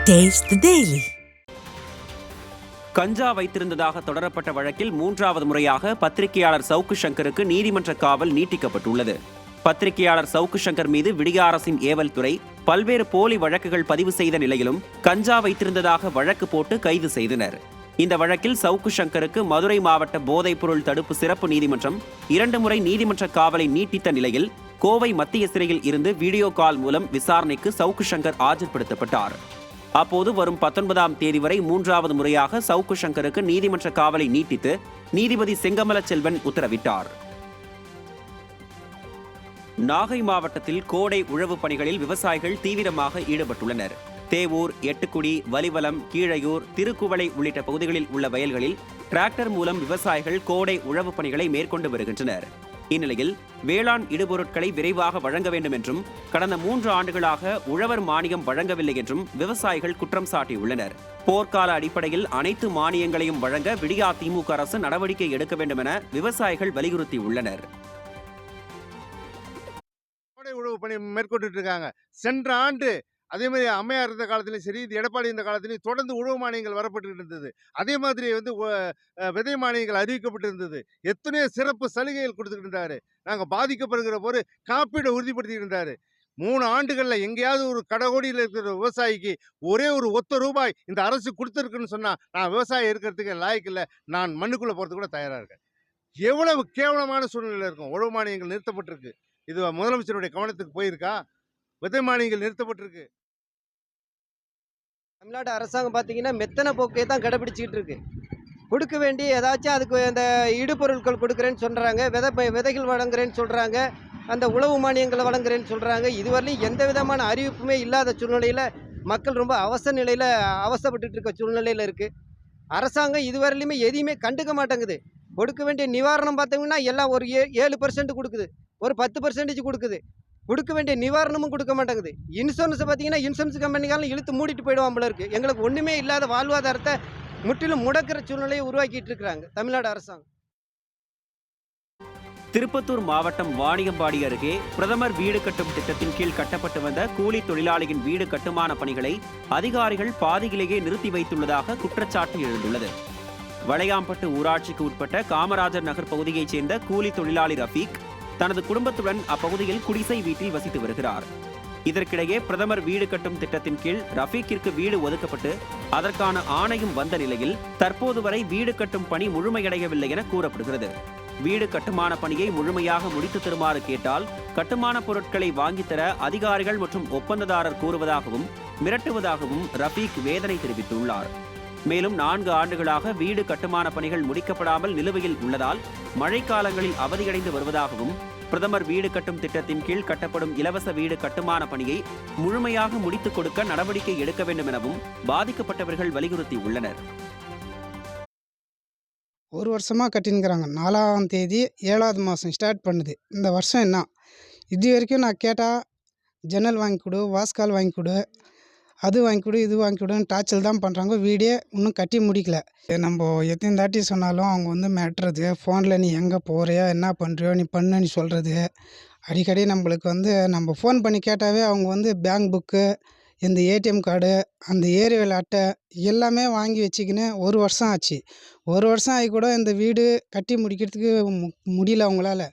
Taste the Daily. கஞ்சா வைத்திருந்ததாக தொடரப்பட்ட வழக்கில் மூன்றாவது முறையாக பத்திரிகையாளர் சவுக்கு சங்கருக்கு நீதிமன்ற காவல் நீட்டிக்கப்பட்டுள்ளது. பத்திரிகையாளர் சவுக்கு சங்கர் மீது விடிய அரசின் ஏவல் துறை பல்வேறு போலி வழக்குகள் பதிவு செய்த நிலையிலும் கஞ்சா வைத்திருந்ததாக வழக்கு போட்டு கைது செய்தனர். இந்த வழக்கில் சவுக்கு சங்கருக்கு மதுரை மாவட்ட போதைப்பொருள் தடுப்பு சிறப்பு நீதிமன்றம் 2 முறை நீதிமன்ற காவலை நீட்டித்த நிலையில் கோவை மத்திய சிறையில் இருந்து வீடியோ கால் மூலம் விசாரணைக்கு சவுக்கு சங்கர் ஆஜர்படுத்தப்பட்டார். அப்போது வரும் 19ஆம் தேதி வரை மூன்றாவது முறையாக சவுக்கு சங்கருக்கு நீதிமன்ற காவலை நீட்டித்து நீதிபதி செங்கமல செல்வன் உத்தரவிட்டார். நாகை மாவட்டத்தில் கோடை உழவு பணிகளில் விவசாயிகள் தீவிரமாக ஈடுபட்டுள்ளனர். தேவூர், எட்டுக்குடி, வலிவலம், கீழையூர், திருக்குவளை உள்ளிட்ட பகுதிகளில் உள்ள வயல்களில் டிராக்டர் மூலம் விவசாயிகள் கோடை உழவு பணிகளை மேற்கொண்டு வருகின்றனர். இந்நிலையில் வேளாண் இடுபொருட்களை விரைவாக வழங்க வேண்டும் என்றும் கடந்த 3 ஆண்டுகளாக உழவர் மானியம் வழங்கவில்லை என்றும் விவசாயிகள் குற்றம் சாட்டியுள்ளனர். போர்க்கால அடிப்படையில் அனைத்து மானியங்களையும் வழங்க விடியா திமுக அரசு நடவடிக்கை எடுக்க வேண்டும் என விவசாயிகள் வலியுறுத்தியுள்ளனர். உழவு பணி மேற்கொண்டு இருக்காங்க. சென்ற ஆண்டு அதே மாதிரி அம்மையார் இருந்த காலத்திலையும் சரி, இது எடப்பாடி இருந்த காலத்திலையும் தொடர்ந்து உழவு மானியங்கள் வரப்பட்டு இருந்தது. அதே மாதிரி விதை மானியங்கள் அறிவிக்கப்பட்டு இருந்தது. எத்தனையோ சிறப்பு சலுகைகள் கொடுத்துக்கிட்டு இருந்தாரு. நாங்கள் பாதிக்கப்படுகிற போது காப்பீடை உறுதிப்படுத்திட்டு இருந்தாரு. 3 ஆண்டுகளில் எங்கேயாவது ஒரு கடகோடியில் இருக்கிற விவசாயிக்கு ஒரே ஒரு ₹1 இந்த அரசு கொடுத்துருக்குன்னு சொன்னால் நான் விவசாயம் இருக்கிறதுக்கு லாய்க்கு இல்லை, நான் மண்ணுக்குள்ளே போகிறதுக்கு கூட தயாராக இருக்கேன். எவ்வளவு கேவலமான சூழ்நிலை இருக்கும். உழவு மானியங்கள் நிறுத்தப்பட்டிருக்கு. இது முதலமைச்சருடைய கவனத்துக்கு போயிருக்கா? விதை மானியங்கள் நிறுத்தப்பட்டிருக்கு. தமிழ்நாடு அரசாங்கம் பார்த்தீங்கன்னா மெத்தன போக்கே தான் கடைபிடிச்சிக்கிட்டு இருக்கு. கொடுக்க வேண்டிய ஏதாச்சும் அதுக்கு அந்த இடுபொருட்கள் கொடுக்குறேன்னு சொல்கிறாங்க, விதைகள் வழங்குறேன்னு சொல்கிறாங்க, அந்த உழவு மானியங்களை வழங்குறேன்னு சொல்கிறாங்க. இதுவரையிலும் எந்த விதமான அறிவிப்புமே இல்லாத சூழ்நிலையில் மக்கள் ரொம்ப அவசப்பட்டு இருக்க சூழ்நிலையில் இருக்குது. அரசாங்கம் இதுவரையிலுமே எதையுமே கண்டுக்க மாட்டேங்குது. கொடுக்க வேண்டிய நிவாரணம் பார்த்தீங்கன்னா எல்லாம் ஒரு 7% கொடுக்குது, ஒரு 10% கொடுக்குது. கொடுக்க வேண்டிய நிவாரணமும் கொடுக்க மாட்டேங்குது. இன்சூரன்ஸ் பார்த்தீங்கன்னா இன்சூரன்ஸ் கம்பெனிக்காரன் இழுத்து மூடிட்டு போயிடுவான் போல இருக்குது. எங்களுக்கு ஒன்றுமே இல்லாத வாழ்வாதாரத்தை முற்றிலும் முடக்கிற சூழ்நிலையை உருவாக்கிட்டு இருக்கிறாங்க தமிழ்நாடு அரசாங்கம். திருப்பத்தூர் மாவட்டம் வாணியம்பாடி அருகே பிரதமர் வீடு கட்டும் திட்டத்தின் கீழ் கட்டப்பட்டு வந்த கூலி தொழிலாளியின் வீடு கட்டுமான பணிகளை அதிகாரிகள் பாதியிலேயே நிறுத்தி வைத்துள்ளதாக குற்றச்சாட்டு எழுந்துள்ளது. வளையாம்பட்டு ஊராட்சிக்கு உட்பட்ட காமராஜர் நகர் பகுதியைச் சேர்ந்த கூலி தொழிலாளி ரஃபீக் தனது குடும்பத்துடன் அப்பகுதியில் குடிசை வீட்டில் வசித்து வருகிறார். இதற்கிடையே பிரதமர் வீடு கட்டும் திட்டத்தின் கீழ் ரஃபீக்கிற்கு வீடு ஒதுக்கப்பட்டு அதற்கான ஆணையும் வந்த நிலையில் தற்போது வரை வீடு கட்டும் பணி முழுமையடையவில்லை என கூறப்படுகிறது. வீடு கட்டுமான பணியை முழுமையாக முடித்து தருமாறு கேட்டால் கட்டுமான பொருட்களை வாங்கித்தர அதிகாரிகள் மற்றும் ஒப்பந்ததாரர் கூறுவதாகவும் மிரட்டுவதாகவும் ரஃபீக் வேதனை தெரிவித்துள்ளார். மேலும் 4 ஆண்டுகளாக வீடு கட்டுமான பணிகள் முடிக்கப்படாமல் நிலுவையில் உள்ளதால் மழைக்காலங்களில் அவதியடைந்து வருவதாகவும் பிரதமர் வீடு கட்டும் திட்டத்தின் கீழ் கட்டப்படும் இலவச வீடு கட்டுமான பணியை முழுமையாக முடித்துக் கொடுக்க நடவடிக்கை எடுக்க வேண்டும் எனவும் பாதிக்கப்பட்டவர்கள் வலியுறுத்தியுள்ளனர். 1 வருஷமாக கட்டின்னுக்கிறாங்க. 4ஆம் தேதி 7வது மாதம் ஸ்டார்ட் பண்ணுது. இந்த வருஷம் என்ன இது வரைக்கும் நான் கேட்டால் ஜன்னல் வாங்கி கொடு, வாஸ்கால் வாங்கி கொடு, அது வாங்கி கொடு, இது வாங்கி கொடுன்னு டார்ச்சல் தான் பண்ணுறாங்க. வீடே இன்னும் கட்டி முடிக்கல. நம்ம எத்தனை தாட்டி சொன்னாலும் அவங்க மிரட்டுறது, ஃபோனில் நீ எங்கே போகிறியோ என்ன பண்ணுறியோ நீ பண்ணுன்னு சொல்கிறது. அடிக்கடி நம்மளுக்கு நம்ம ஃபோன் பண்ணி கேட்டாவே அவங்க பேங்க் புக்கு, இந்த ஏடிஎம் கார்டு, அந்த ஏரியாவில் அட்டை எல்லாமே வாங்கி வச்சுக்கின்னு 1 வருஷம் ஆச்சு. 1 வருஷம் ஆகி கூட இந்த வீடு கட்டி முடிக்கிறதுக்கு முடியல அவங்களால.